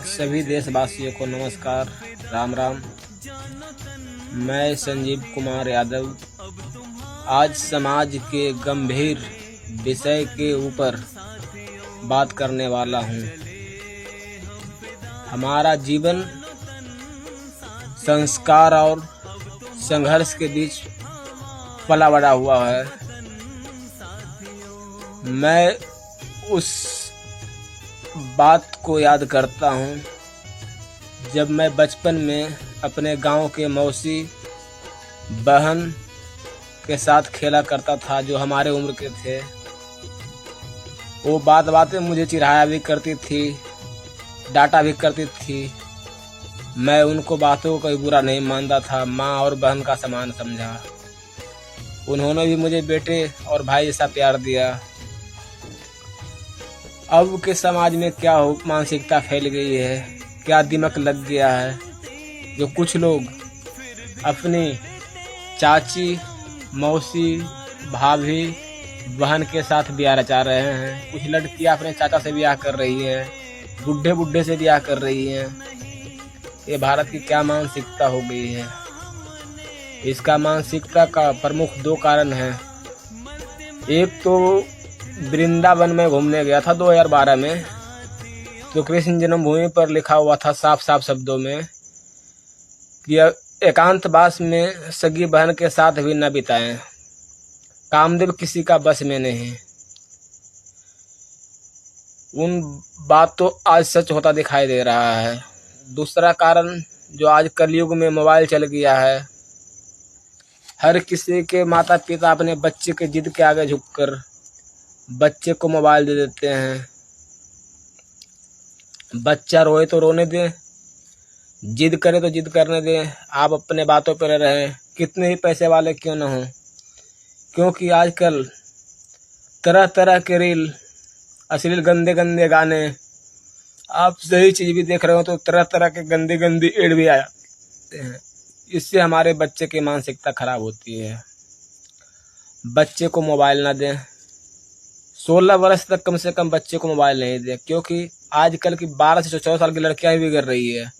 सभी देशवासियों को नमस्कार, राम राम। मैं संजीव कुमार यादव आज समाज के गंभीर विषय के ऊपर बात करने वाला हूँ। हमारा जीवन संस्कार और संघर्ष के बीच पला बड़ा हुआ है। मैं उस बात को याद करता हूँ जब मैं बचपन में अपने गांव के मौसी बहन के साथ खेला करता था, जो हमारे उम्र के थे। वो बात में मुझे चिढ़ाया भी करती थी, डांटा भी करती थी। मैं उनको बातों को बुरा नहीं मानता था, माँ और बहन का समान समझा। उन्होंने भी मुझे बेटे और भाई जैसा प्यार दिया। अब के समाज में क्या मानसिकता फैल गई है, क्या दिमाग लग गया है, जो कुछ लोग अपनी चाची, मौसी, भाभी, बहन के साथ ब्याह रचा रहे हैं। कुछ लड़कियां अपने चाचा से ब्याह कर रही हैं, बुढ़े से ब्याह कर रही हैं। ये भारत की क्या मानसिकता हो गई है। इसका मानसिकता का प्रमुख दो कारण हैं। एक तो वृंदावन में घूमने गया था 2012 में, तो कृष्ण जन्मभूमि पर लिखा हुआ था साफ शब्दों में कि एकांतवास में सगी बहन के साथ भी न बिताएं, कामदेव किसी का बस में नहीं। उन बात तो आज सच होता दिखाई दे रहा है। दूसरा कारण जो आज कलयुग में मोबाइल चल गया है। हर किसी के माता पिता अपने बच्चे के जिद के आगे झुककर बच्चे को मोबाइल दे देते हैं। बच्चा रोए तो रोने दें, जिद करे तो जिद करने दें। आप अपने बातों पर रहें, कितने ही पैसे वाले क्यों न हों, क्योंकि आजकल तरह तरह के रील, अश्लील गंदे गाने, आप सही चीज भी देख रहे हो तो तरह तरह के गंदी एड भी आ जाते हैं। इससे हमारे बच्चे की मानसिकता खराब होती है। बच्चे को मोबाइल ना दें। 16 वर्ष तक कम से कम बच्चे को मोबाइल नहीं दें, क्योंकि आजकल की 12 से 14 साल की लड़कियां भी बिगड़ रही है।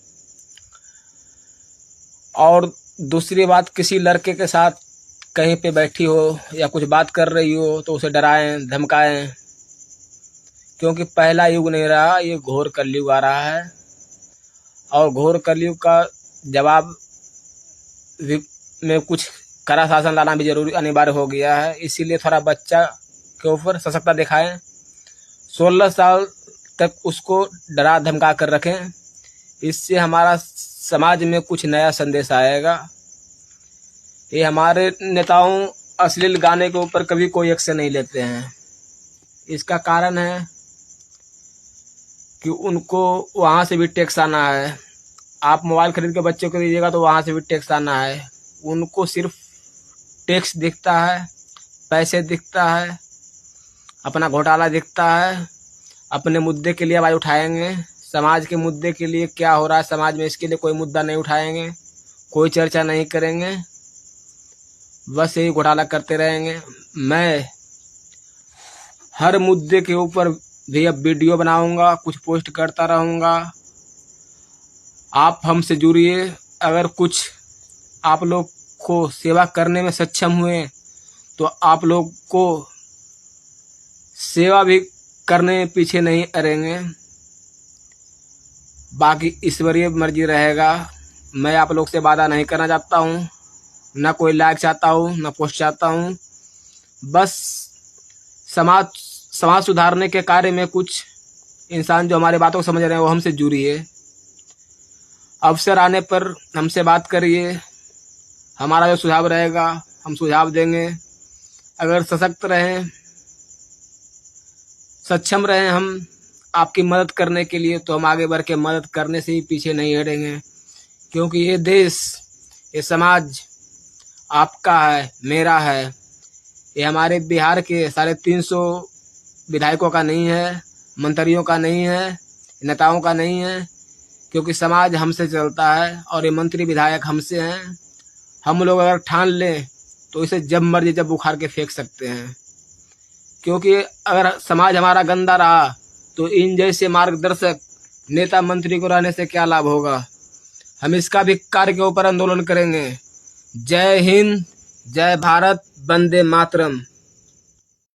और दूसरी बात, किसी लड़के के साथ कहीं पे बैठी हो या कुछ बात कर रही हो तो उसे डराएं, धमकाएं, क्योंकि पहला युग नहीं रहा, ये घोर कलयुग आ रहा है। और घोर कलयुग का जवाब में कुछ कड़ा शासन लाना भी जरूरी अनिवार्य हो गया है। इसीलिए थोड़ा बच्चा के ऊपर सशक्ता दिखाएं। 16 साल तक उसको डरा धमका कर रखें। इससे हमारा समाज में कुछ नया संदेश आएगा। ये हमारे नेताओं अश्लील गाने के ऊपर कभी कोई एक्शन नहीं लेते हैं। इसका कारण है कि उनको वहां से भी टैक्स आना है। आप मोबाइल खरीद के बच्चों को दीजिएगा तो वहां से भी टैक्स आना है। उनको सिर्फ टैक्स दिखता है, पैसे दिखता है, अपना घोटाला दिखता है। अपने मुद्दे के लिए आवाज उठाएंगे, समाज के मुद्दे के लिए क्या हो रहा है समाज में, इसके लिए कोई मुद्दा नहीं उठाएंगे, कोई चर्चा नहीं करेंगे, बस यही घोटाला करते रहेंगे। मैं हर मुद्दे के ऊपर भी अब वीडियो बनाऊंगा, कुछ पोस्ट करता रहूंगा। आप हमसे जुड़िए। अगर कुछ आप लोग को सेवा करने में सक्षम हुए तो आप लोग को सेवा भी करने में पीछे नहीं अड़ेंगे। बाकी ईश्वरीय मर्जी रहेगा। मैं आप लोग से वादा नहीं करना चाहता हूँ, ना कोई लाइक चाहता हूँ, ना पोस्ट चाहता हूँ। बस समाज सुधारने के कार्य में कुछ इंसान जो हमारी बातों को समझ रहे हैं वो हमसे जुड़िए। अवसर आने पर हमसे बात करिए। हमारा जो सुझाव रहेगा हम सुझाव देंगे। अगर सशक्त रहें, सक्षम रहें हम आपकी मदद करने के लिए, तो हम आगे बढ़ के मदद करने से ही पीछे नहीं हटेंगे। क्योंकि ये देश, ये समाज आपका है, मेरा है। ये हमारे बिहार के 350 विधायकों का नहीं है, मंत्रियों का नहीं है, नेताओं का नहीं है, क्योंकि समाज हमसे चलता है और ये मंत्री विधायक हमसे हैं। हम लोग अगर ठान लें तो इसे जब मर्जी जब उखाड़ के फेंक सकते हैं। क्योंकि अगर समाज हमारा गंदा रहा तो इन जैसे मार्गदर्शक नेता मंत्री को रहने से क्या लाभ होगा। हम इसका भी कार्य के ऊपर आंदोलन करेंगे। जय हिंद, जय भारत, वंदे मातरम।